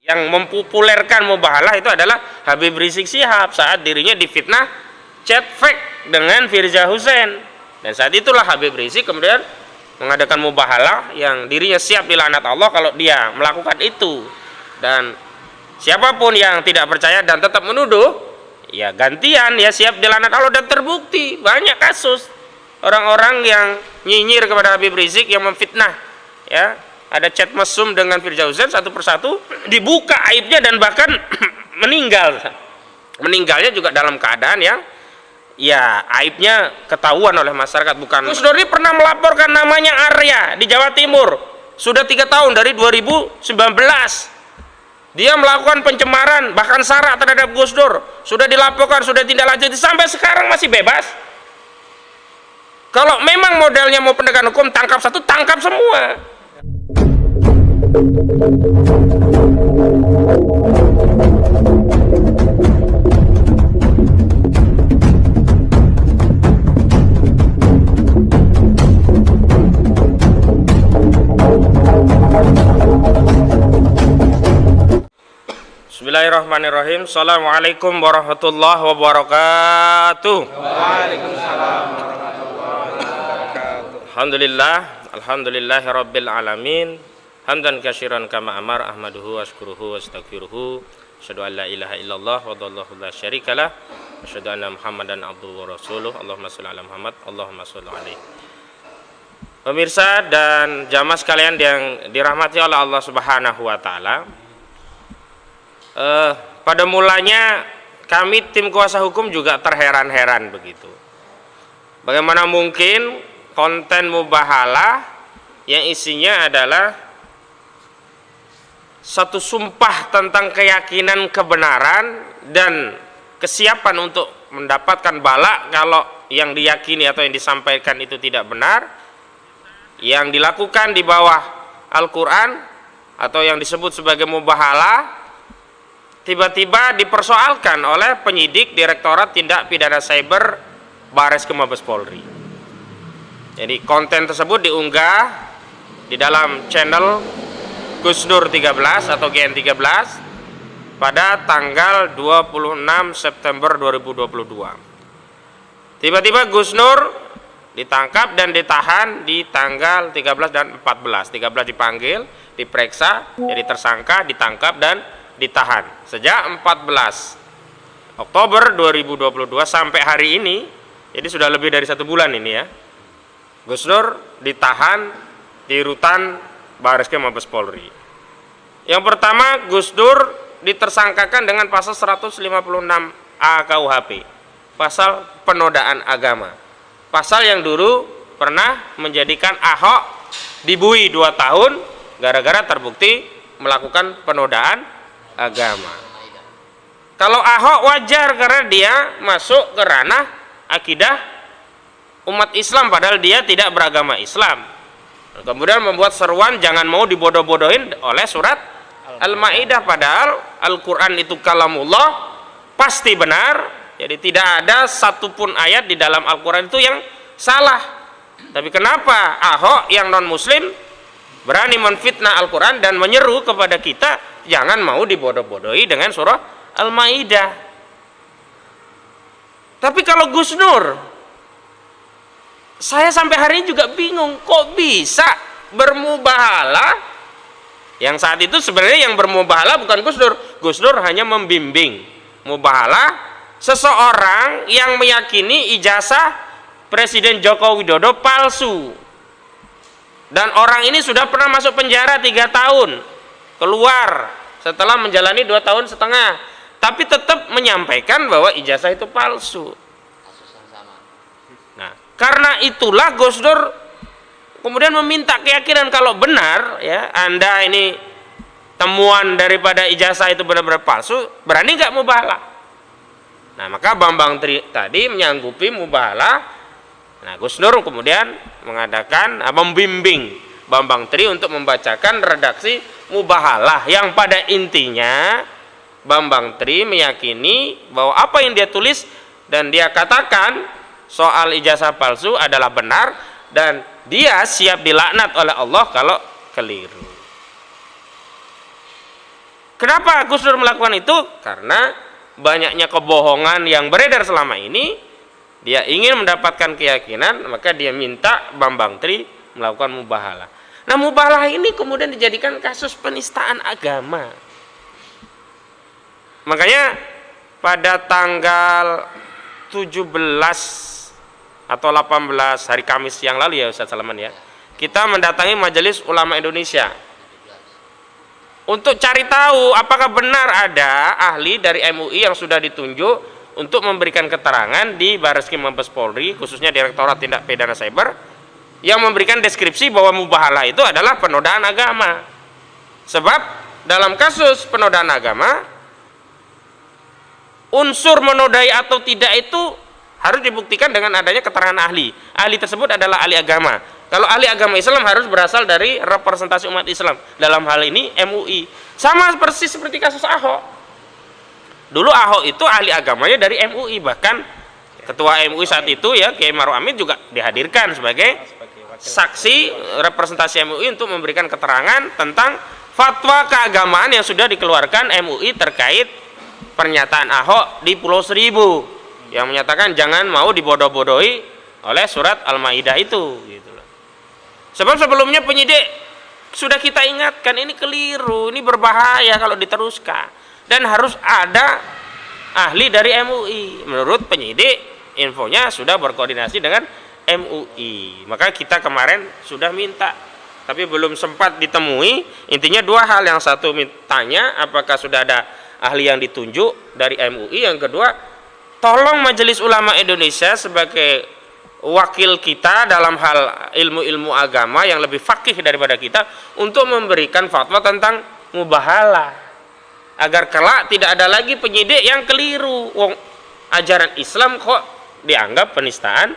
Yang mempopulerkan mubahalah itu adalah Habib Rizik Syihab saat dirinya difitnah chat fake dengan Firza Husein. Dan saat itulah Habib Rizik kemudian mengadakan mubahalah yang dirinya siap dilaknat Allah kalau dia melakukan itu. Dan siapapun yang tidak percaya dan tetap menuduh, ya gantian ya siap dilaknat Allah. Dan terbukti banyak kasus orang-orang yang nyinyir kepada Habib Rizik yang memfitnah, ya. Ada chat mesum dengan Firza Husein, satu persatu dibuka aibnya dan bahkan meninggal. Meninggalnya juga dalam keadaan yang ya aibnya ketahuan oleh masyarakat. Bukan Gus Dur ini pernah melaporkan namanya Arya di Jawa Timur sudah 3 tahun dari 2019. Dia melakukan pencemaran bahkan sara terhadap Gus Dur, sudah dilaporkan, sudah tindak lanjut, sampai sekarang masih bebas. Kalau memang modelnya mau penegakan hukum, tangkap satu, tangkap semua. Bismillahirrahmanirrahim. Assalamualaikum warahmatullahi wabarakatuh. Waalaikumsalam warahmatullahi wabarakatuh. Alhamdulillah, alhamdulillahi rabbil alamin. Hamdan katsiran kama amar ahmaduhu wasykuruhu wastaghfiruhu. Asyhadu an la ilaha illallah wa la syarikalah. Asyhadu anna Muhammadan abduhu wa rasuluh. Allahumma shalli ala Muhammad, Allahumma shalli alaihi. Pemirsa dan jamaah sekalian yang dirahmati oleh Allah Subhanahu wa taala. Pada mulanya kami tim kuasa hukum juga terheran-heran begitu. Bagaimana mungkin konten mubahalah yang isinya adalah satu sumpah tentang keyakinan kebenaran dan kesiapan untuk mendapatkan bala kalau yang diyakini atau yang disampaikan itu tidak benar, yang dilakukan di bawah Al-Quran atau yang disebut sebagai mubahalah, tiba-tiba dipersoalkan oleh penyidik Direktorat Tindak Pidana Cyber Bareskrim Mabes Polri. Jadi konten tersebut diunggah di dalam channel Gus Dur 13 atau GN13 pada tanggal 26 September 2022. Tiba-tiba Gus Nur ditangkap dan ditahan di tanggal 13 dan 14. 13 dipanggil, diperiksa, jadi tersangka, ditangkap dan ditahan. Sejak 14 Oktober 2022 sampai hari ini, jadi sudah lebih dari 1 bulan ini ya, Gus Dur ditahan di rutan Bareskrim Mabes Polri. Yang pertama, Gus Dur ditersangkakan dengan pasal 156A KUHP, pasal penodaan agama. Pasal yang dulu pernah menjadikan Ahok dibui 2 tahun gara-gara terbukti melakukan penodaan agama. Kalau Ahok wajar karena dia masuk ke ranah akidah umat Islam padahal dia tidak beragama Islam. Kemudian membuat seruan jangan mau dibodoh-bodohin oleh surat Al-Maidah, padahal Al-Quran itu kalamullah, pasti benar. Jadi tidak ada satupun ayat di dalam Al-Quran itu yang salah. Tapi kenapa Ahok yang non muslim berani menfitnah Al-Quran dan menyeru kepada kita jangan mau dibodoh-bodohi dengan surah Al-Maidah. Tapi kalau Gus Nur, saya sampai hari ini juga bingung, kok bisa bermubahalah? Yang saat itu sebenarnya yang bermubahalah bukan Gus Dur. Gus Dur hanya membimbing mubahalah seseorang yang meyakini ijazah Presiden Joko Widodo palsu. Dan orang ini sudah pernah masuk penjara 3 tahun, keluar setelah menjalani 2 tahun setengah, tapi tetap menyampaikan bahwa ijazah itu palsu. Nah, karena itulah Gus Dur kemudian meminta keyakinan kalau benar ya Anda ini temuan daripada ijazah itu benar-benar palsu, berani nggak mubahalah? Nah, maka Bambang Tri tadi menyanggupi mubahalah. Nah, Gus Dur kemudian mengadakan membimbing Bambang Tri untuk membacakan redaksi mubahalah yang pada intinya Bambang Tri meyakini bahwa apa yang dia tulis dan dia katakan soal ijazah palsu adalah benar dan dia siap dilaknat oleh Allah kalau keliru. Kenapa Gus Dur melakukan itu? Karena banyaknya kebohongan yang beredar selama ini. Dia ingin mendapatkan keyakinan, maka dia minta Bambang Tri melakukan mubahalah. Nah, mubahalah ini kemudian dijadikan kasus penistaan agama. Makanya pada tanggal 17 atau 18 hari Kamis yang lalu ya Ustaz Salman ya, kita mendatangi Majelis Ulama Indonesia untuk cari tahu apakah benar ada ahli dari MUI yang sudah ditunjuk untuk memberikan keterangan di Bareskrim Mabes Polri, khususnya Direktorat Tindak Pidana Cyber, yang memberikan deskripsi bahwa mubahalah itu adalah penodaan agama. Sebab dalam kasus penodaan agama, unsur menodai atau tidak itu harus dibuktikan dengan adanya keterangan ahli. Ahli tersebut adalah ahli agama. Kalau ahli agama Islam harus berasal dari representasi umat Islam. Dalam hal ini MUI. Sama persis seperti kasus Ahok. Dulu Ahok itu ahli agamanya dari MUI. Bahkan ketua MUI saat itu ya Kiai Maruf Amin juga dihadirkan sebagai saksi representasi MUI untuk memberikan keterangan tentang fatwa keagamaan yang sudah dikeluarkan MUI terkait pernyataan Ahok di Pulau Seribu yang menyatakan jangan mau dibodoh-bodohi oleh surat Al-Maidah itu gitu. Sebab sebelumnya penyidik sudah kita ingatkan ini keliru, ini berbahaya kalau diteruskan, dan harus ada ahli dari MUI. Menurut penyidik infonya sudah berkoordinasi dengan MUI. Maka kita kemarin sudah minta, tapi belum sempat ditemui. Intinya dua hal, yang satu tanya apakah sudah ada ahli yang ditunjuk dari MUI, yang kedua tolong Majelis Ulama Indonesia sebagai wakil kita dalam hal ilmu-ilmu agama yang lebih fakih daripada kita untuk memberikan fatwa tentang mubahalah, agar kelak tidak ada lagi penyidik yang keliru. Wong ajaran Islam kok dianggap penistaan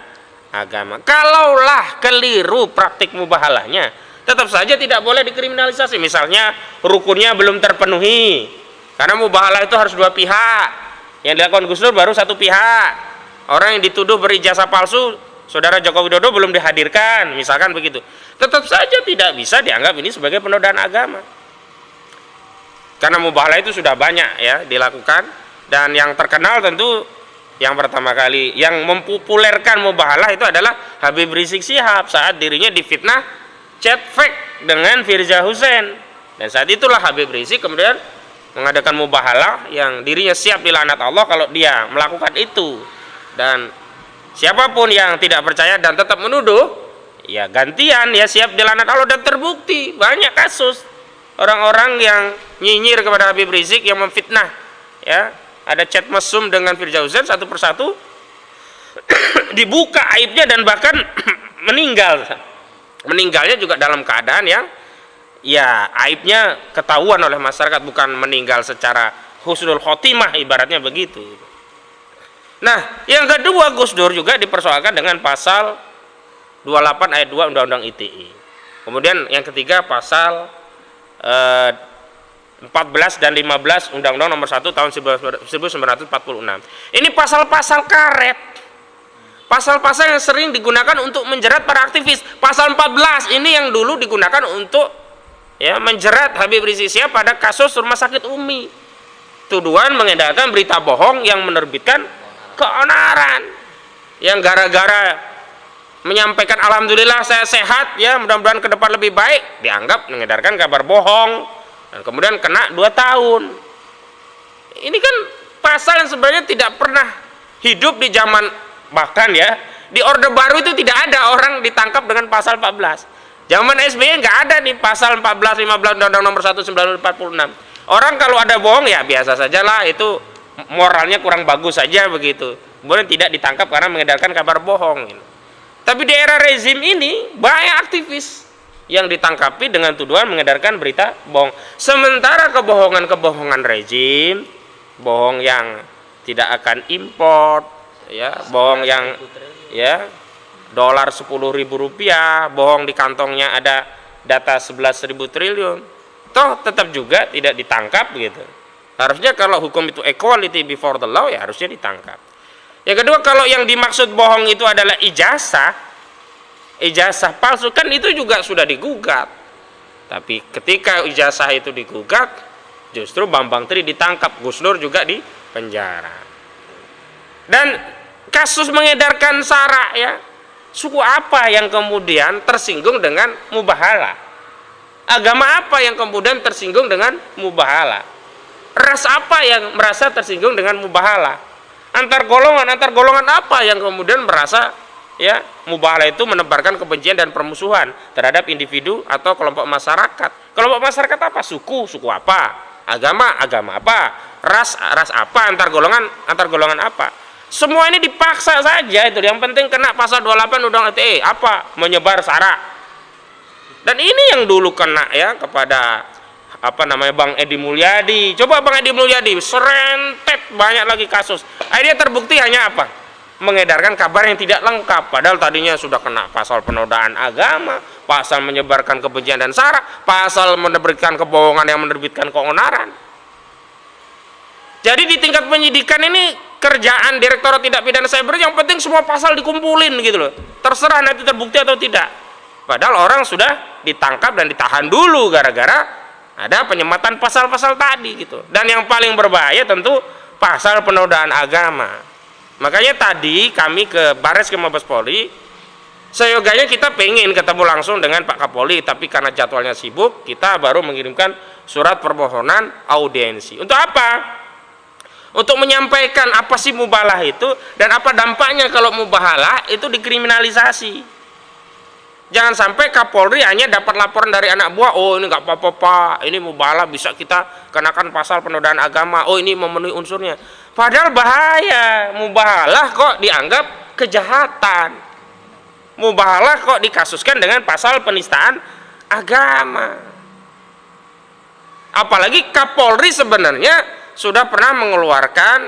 agama. Kalaulah keliru praktik mubahalahnya, tetap saja tidak boleh dikriminalisasi. Misalnya rukunnya belum terpenuhi, karena mubahalah itu harus dua pihak. Yang dilakukan Gus Dur baru satu pihak. Orang yang dituduh berijazah palsu, Saudara Joko Widodo belum dihadirkan, misalkan begitu. Tetap saja tidak bisa dianggap ini sebagai penodaan agama. Karena mubahalah itu sudah banyak ya dilakukan, dan yang terkenal tentu yang pertama kali yang mempopulerkan mubahalah itu adalah Habib Rizik Syihab saat dirinya difitnah chat fake dengan Firza Husein. Dan saat itulah Habib Rizik kemudian mengadakan mubahalah yang dirinya siap dilaknat Allah kalau dia melakukan itu. Dan siapapun yang tidak percaya dan tetap menuduh, ya gantian ya siap dilaknat Allah. Dan terbukti banyak kasus orang-orang yang nyinyir kepada Habib Rizik yang memfitnah, ya ada chat mesum dengan Firza Husein, satu persatu dibuka aibnya dan bahkan meninggalnya juga dalam keadaan yang ya aibnya ketahuan oleh masyarakat, bukan meninggal secara husnul khotimah ibaratnya begitu. Nah, yang kedua, Gus Dur juga dipersoalkan dengan pasal 28 ayat 2 Undang-Undang ITE. Kemudian yang ketiga pasal 14 dan 15 Undang-Undang Nomor 1 tahun 1946. Ini pasal-pasal karet. Pasal-pasal yang sering digunakan untuk menjerat para aktivis. Pasal 14 ini yang dulu digunakan untuk ya menjerat Habib Rizik Syihab pada kasus Rumah Sakit Umi. Tuduhan mengedarkan berita bohong yang menerbitkan keonaran, yang gara-gara menyampaikan alhamdulillah saya sehat ya, mudah-mudahan ke depan lebih baik, dianggap mengedarkan kabar bohong dan kemudian kena 2 tahun. Ini kan pasal yang sebenarnya tidak pernah hidup di zaman, bahkan ya di Orde Baru itu tidak ada orang ditangkap dengan pasal 14. Zaman SBY nggak ada nih pasal 14, 15 Undang-Undang Nomor 1 1946. Orang kalau ada bohong ya biasa sajalah, itu moralnya kurang bagus saja begitu, kemudian tidak ditangkap karena mengedarkan kabar bohong. Tapi di era rezim ini banyak aktivis yang ditangkapi dengan tuduhan mengedarkan berita bohong. Sementara kebohongan rezim, bohong yang tidak akan import, ya, bohong yang ya dolar 10.000 rupiah, bohong di kantongnya ada data 11.000 triliun, toh tetap juga tidak ditangkap gitu. Harusnya kalau hukum itu equality before the law, ya harusnya ditangkap. Yang kedua, kalau yang dimaksud bohong itu adalah ijazah palsu, kan itu juga sudah digugat. Tapi ketika ijazah itu digugat, Justru Bambang Tri ditangkap, Gus Nur juga di penjara. Dan kasus mengedarkan sara ya, suku apa yang kemudian tersinggung dengan mubahalah? Agama apa yang kemudian tersinggung dengan mubahalah? Ras apa yang merasa tersinggung dengan mubahalah? Antar golongan apa yang kemudian merasa ya mubahalah itu menebarkan kebencian dan permusuhan terhadap individu atau kelompok masyarakat? Kelompok masyarakat apa? Suku apa? Agama apa? Ras apa? Antar golongan apa? Semua ini dipaksa saja itu. Yang penting kena pasal 28 Undang ITE apa? Menyebar sara. Dan ini yang dulu kena ya kepada Bang Edi Mulyadi. Coba Bang Edi Mulyadi serentet banyak lagi kasus. Akhirnya terbukti hanya apa? Mengedarkan kabar yang tidak lengkap. Padahal tadinya sudah kena pasal penodaan agama, pasal menyebarkan kebencian dan sara, pasal menerbitkan kebohongan yang menerbitkan keonaran. Jadi di tingkat penyidikan ini kerjaan Direktorat Tindak Pidana Cyber yang penting semua pasal dikumpulin gitu loh. Terserah nanti terbukti atau tidak. Padahal orang sudah ditangkap dan ditahan dulu gara-gara ada penyematan pasal-pasal tadi gitu. Dan yang paling berbahaya tentu pasal penodaan agama. Makanya tadi kami ke Barreskrim Mabes Polri, seyoganya kita pengen ketemu langsung dengan Pak Kapolri, tapi karena jadwalnya sibuk, kita baru mengirimkan surat permohonan audiensi. Untuk apa? Untuk menyampaikan apa sih mubahalah itu dan apa dampaknya kalau mubahalah itu dikriminalisasi. Jangan sampai Kapolri hanya dapat laporan dari anak buah, oh ini nggak apa-apa Pak, ini mubahalah bisa kita kenakan pasal penodaan agama, oh ini memenuhi unsurnya. Padahal bahaya, mubahalah kok dianggap kejahatan. Mubahalah kok dikasuskan dengan pasal penistaan agama. Apalagi Kapolri sebenarnya sudah pernah mengeluarkan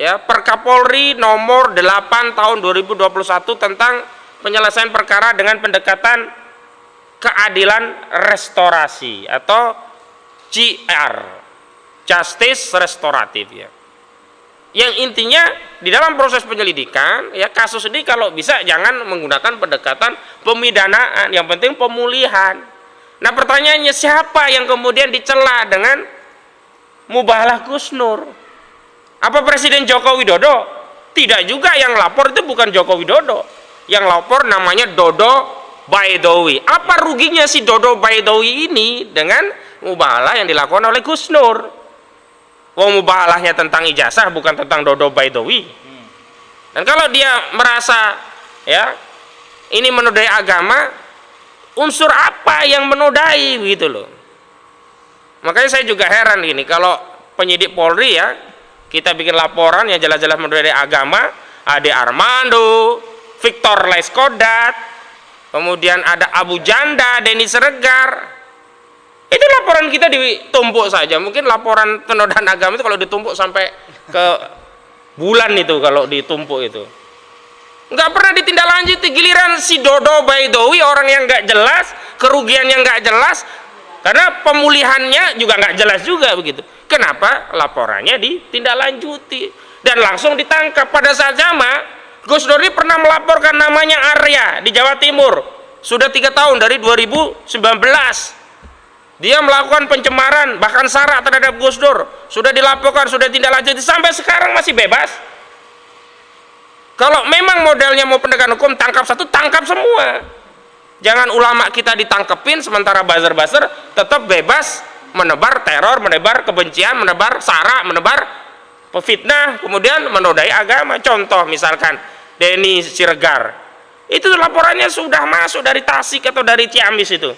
ya Perkapolri nomor 8 tahun 2021 tentang penyelesaian perkara dengan pendekatan keadilan restorasi atau JR, Justice Restoratif ya. Yang intinya di dalam proses penyelidikan ya kasus ini kalau bisa jangan menggunakan pendekatan pemidanaan, yang penting pemulihan. Nah pertanyaannya siapa yang kemudian dicela dengan mubahalah Gus Nur? Apa Presiden Joko Widodo? Tidak juga, yang lapor itu bukan Joko Widodo. Yang lapor namanya Dodo Baidowi. Apa ruginya si Dodo Baidowi ini dengan mubahalah yang dilakukan oleh Gus Nur? Wong mubahalahnya tentang ijazah bukan tentang Dodo Baidowi. Dan kalau dia merasa ya ini menodai agama, unsur apa yang menodai gitu loh. Makanya saya juga heran gini, kalau penyidik Polri ya kita bikin laporan yang jelas-jelas menodai agama, Ade Armando, Victor Leskodat, kemudian ada Abu Janda, Denny Siregar. Itu laporan kita ditumpuk saja. Mungkin laporan penodaan agama itu kalau ditumpuk sampai ke bulan itu kalau ditumpuk itu. Nggak pernah ditindaklanjuti. Giliran si Dodo Baidowi, orang yang nggak jelas, kerugiannya nggak jelas, karena pemulihannya juga nggak jelas juga begitu. Kenapa laporannya ditindaklanjuti dan langsung ditangkap? Pada saat sama Gus Nur ini pernah melaporkan namanya Arya di Jawa Timur, sudah 3 tahun dari 2019 dia melakukan pencemaran bahkan sara terhadap Gus Nur, sudah dilaporkan, sudah tindak lanjut, sampai sekarang masih bebas. Kalau memang modelnya mau pendekatan hukum, tangkap satu, tangkap semua. Jangan ulama kita ditangkepin sementara buzzer-buzzer tetap bebas menebar teror, menebar kebencian, menebar sara, menebar fitnah, kemudian menodai agama. Contoh misalkan Denny Siregar, itu laporannya sudah masuk dari Tasik atau dari Ciamis itu,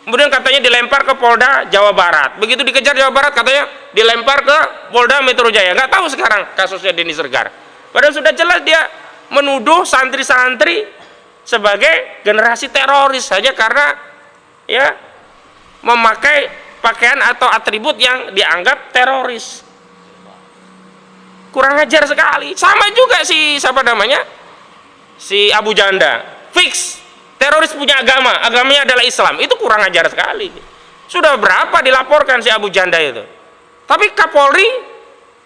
kemudian katanya dilempar ke Polda Jawa Barat, begitu dikejar Jawa Barat katanya dilempar ke Polda Metro Jaya. Nggak tahu sekarang kasusnya Denny Siregar, padahal sudah jelas dia menuduh santri-santri sebagai generasi teroris hanya karena ya memakai pakaian atau atribut yang dianggap teroris. Kurang ajar sekali. Sama juga si siapa namanya, si Abu Janda, fix teroris punya agama, agamanya adalah Islam. Itu kurang ajar sekali. Sudah berapa dilaporkan si Abu Janda itu, tapi Kapolri,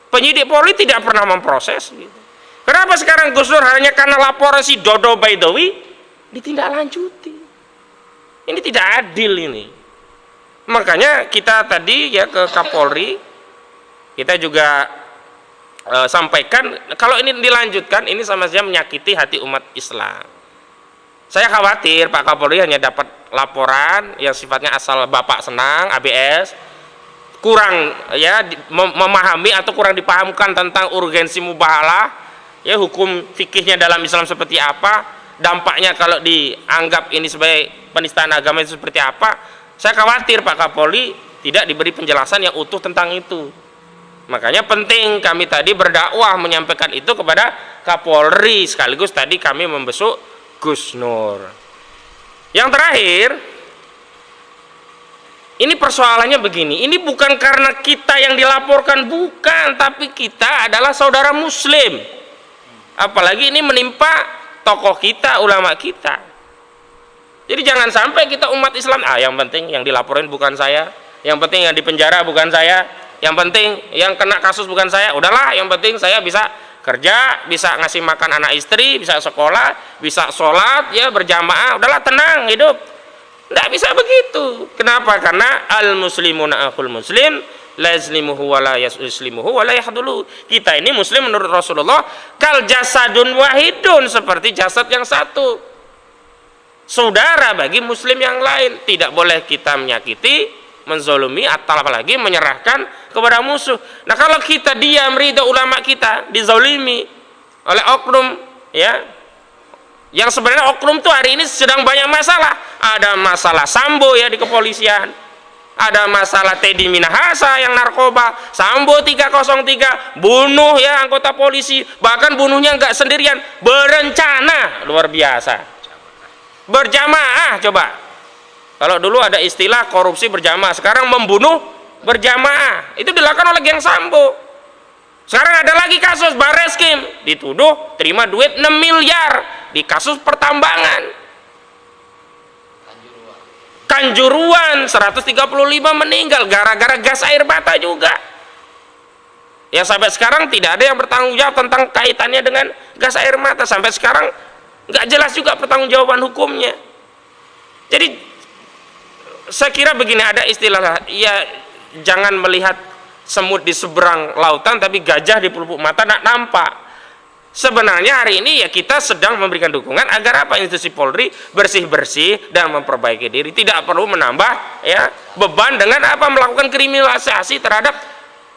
penyidik Polri tidak pernah memproses gitu. Kenapa sekarang Gus Nur hanya karena laporan si Dodo Baidowi ditindaklanjuti? Ini tidak adil ini. Makanya kita tadi ya ke Kapolri, kita juga sampaikan kalau ini dilanjutkan ini sama saja menyakiti hati umat Islam. Saya khawatir Pak Kapolri hanya dapat laporan yang sifatnya asal Bapak senang, ABS, kurang ya memahami atau kurang dipahamkan tentang urgensi mubahalah, ya hukum fikihnya dalam Islam seperti apa, dampaknya kalau dianggap ini sebagai penistaan agama itu seperti apa. Saya khawatir Pak Kapolri tidak diberi penjelasan yang utuh tentang itu. Makanya penting kami tadi berdakwah menyampaikan itu kepada Kapolri, sekaligus tadi kami membesuk Gus Nur. Yang terakhir, ini persoalannya begini, ini bukan karena kita yang dilaporkan, bukan, tapi kita adalah saudara muslim. Apalagi ini menimpa tokoh kita, ulama kita. Jadi jangan sampai kita umat Islam, yang penting yang dilaporin bukan saya, yang penting yang dipenjara bukan saya, yang penting yang kena kasus bukan saya, udahlah yang penting saya bisa kerja, bisa ngasih makan anak istri, bisa sekolah, bisa sholat ya berjamaah, udahlah tenang hidup. Tidak bisa begitu. Kenapa? Karena al-muslimuna akhul muslim, la yazlimuhu wa la yuslimuhu wa la yahdulu. Kita ini muslim menurut Rasulullah kal jasadun wahidun, seperti jasad yang satu, saudara bagi muslim yang lain. Tidak boleh kita menyakiti, menzolimi, atau apalagi menyerahkan kepada musuh. Nah kalau kita diam, ridho ulama kita dizolimi oleh oknum, ya, yang sebenarnya oknum tuh hari ini sedang banyak masalah. Ada masalah Sambo ya di kepolisian, ada masalah Teddy Minahasa yang narkoba, Sambo 303 bunuh ya anggota polisi, bahkan bunuhnya nggak sendirian, berencana, luar biasa, berjamaah. Coba kalau dulu ada istilah korupsi berjamaah, sekarang membunuh berjamaah. Itu dilakukan oleh geng Sambo. Sekarang ada lagi kasus Barreskrim dituduh terima duit 6 miliar di kasus pertambangan Kanjuruan, 135 meninggal gara-gara gas air mata juga. Ya sampai sekarang tidak ada yang bertanggung jawab tentang kaitannya dengan gas air mata. Sampai sekarang nggak jelas juga pertanggungjawaban hukumnya. Jadi saya kira begini, ada istilah ya, jangan melihat semut di seberang lautan tapi gajah di pelupuk mata nak nampak. Sebenarnya hari ini ya kita sedang memberikan dukungan agar apa, institusi Polri bersih-bersih dan memperbaiki diri, tidak perlu menambah ya beban dengan apa melakukan kriminalisasi terhadap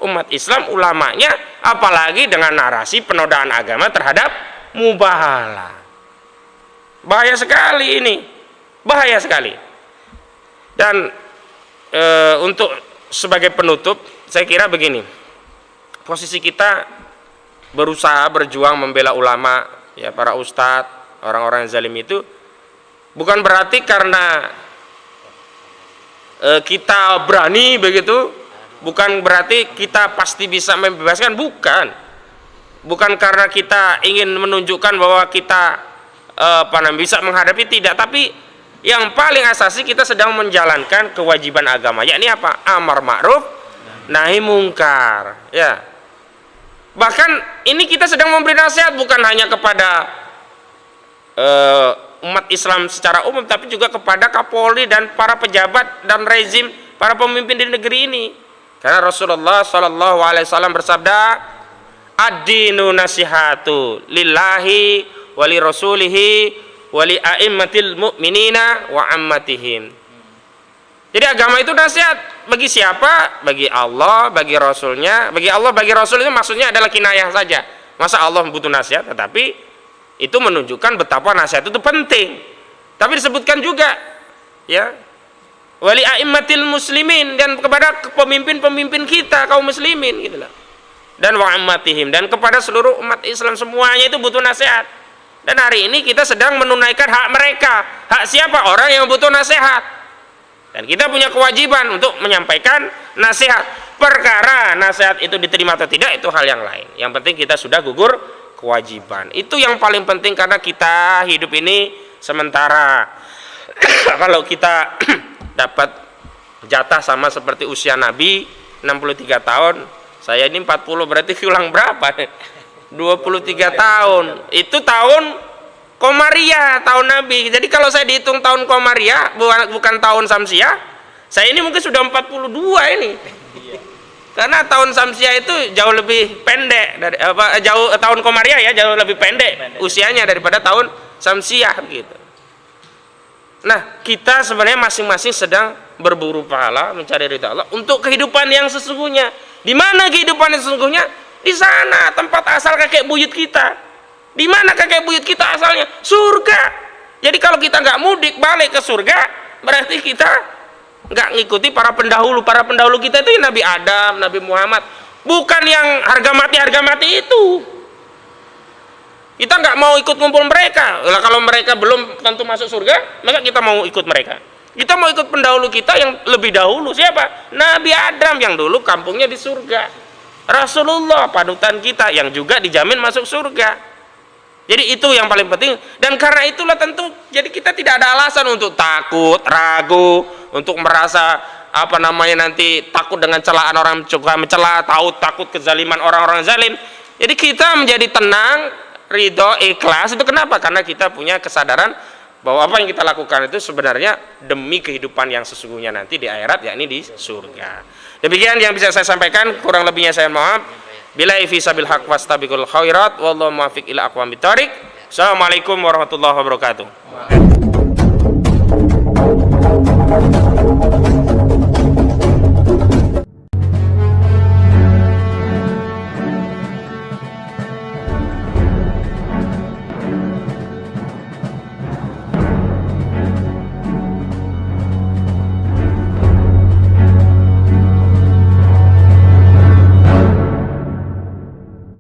umat Islam, ulamanya, apalagi dengan narasi penodaan agama terhadap mubahalah. Bahaya sekali ini, bahaya sekali. Dan untuk sebagai penutup saya kira begini, posisi kita berusaha berjuang membela ulama ya, para ustadz, orang-orang yang zalim itu bukan berarti karena kita berani begitu, bukan berarti kita pasti bisa membebaskan, bukan karena kita ingin menunjukkan bahwa kita bisa menghadapi, tidak, tapi yang paling asasi kita sedang menjalankan kewajiban agama, yakni apa? Amar ma'ruf nahi mungkar ya. Bahkan ini kita sedang memberi nasihat bukan hanya kepada umat Islam secara umum, tapi juga kepada Kapolri dan para pejabat dan rezim, para pemimpin di negeri ini. Karena Rasulullah SAW bersabda, ad-dinu nasihatu lillahi wali rasulihi wali a'immatil mu'minina wa ammatihim. Jadi agama itu nasihat bagi siapa? Bagi Allah, bagi Rasulnya. Bagi Allah, bagi Rasul itu maksudnya adalah kinayah saja. Masa Allah butuh nasihat? Tetapi itu menunjukkan betapa nasihat itu penting. Tapi disebutkan juga ya, wali a'immatil muslimin, dan kepada pemimpin-pemimpin kita kaum muslimin gitu loh. Dan wa ammatihim, dan kepada seluruh umat Islam semuanya itu butuh nasihat. Dan hari ini kita sedang menunaikan hak mereka. Hak siapa? Orang yang butuh nasihat. Dan kita punya kewajiban untuk menyampaikan nasihat. Perkara nasihat itu diterima atau tidak itu hal yang lain. Yang penting kita sudah gugur kewajiban. Itu yang paling penting, karena kita hidup ini sementara. Kalau kita dapat jatah sama seperti usia Nabi 63 tahun, saya ini 40, berarti ulang berapa? 23 tahun. Itu tahun Komariah, tahun Nabi. Jadi kalau saya dihitung tahun Komariah, bukan tahun Samsiah, Saya ini mungkin sudah 42 ini. Karena tahun Samsiah itu jauh lebih pendek dari tahun Komariah ya, jauh lebih pendek usianya daripada tahun Samsiah gitu. Nah, kita sebenarnya masing-masing sedang berburu pahala, mencari ridha Allah untuk kehidupan yang sesungguhnya. Di mana kehidupan yang sesungguhnya? Di sana tempat asal kakek buyut kita. Di mana kakek buyut kita asalnya? Surga. Jadi kalau kita nggak mudik balik ke surga, berarti kita nggak ngikuti para pendahulu. Para pendahulu kita itu Nabi Adam, Nabi Muhammad, bukan yang harga mati itu. Kita nggak mau ikut ngumpul mereka. Lah kalau mereka belum tentu masuk surga, maka kita mau ikut mereka. Kita mau ikut pendahulu kita yang lebih dahulu. Siapa? Nabi Adam yang dulu kampungnya di surga. Rasulullah panutan kita yang juga dijamin masuk surga. Jadi itu yang paling penting. Dan karena itulah tentu jadi kita tidak ada alasan untuk takut, ragu, untuk merasa nanti takut dengan celaan orang suka mencela, takut kezaliman orang-orang zalim. Jadi kita menjadi tenang, ridho, ikhlas. Itu kenapa? Karena kita punya kesadaran bahwa apa yang kita lakukan itu sebenarnya demi kehidupan yang sesungguhnya nanti di akhirat, yakni di surga. Demikian yang bisa saya sampaikan, kurang lebihnya saya maaf. Billahi fi sabil haq wastabiqul khairat wallahu muwaffiq ila aqwamit thoriq. Assalamualaikum warahmatullahi wabarakatuh.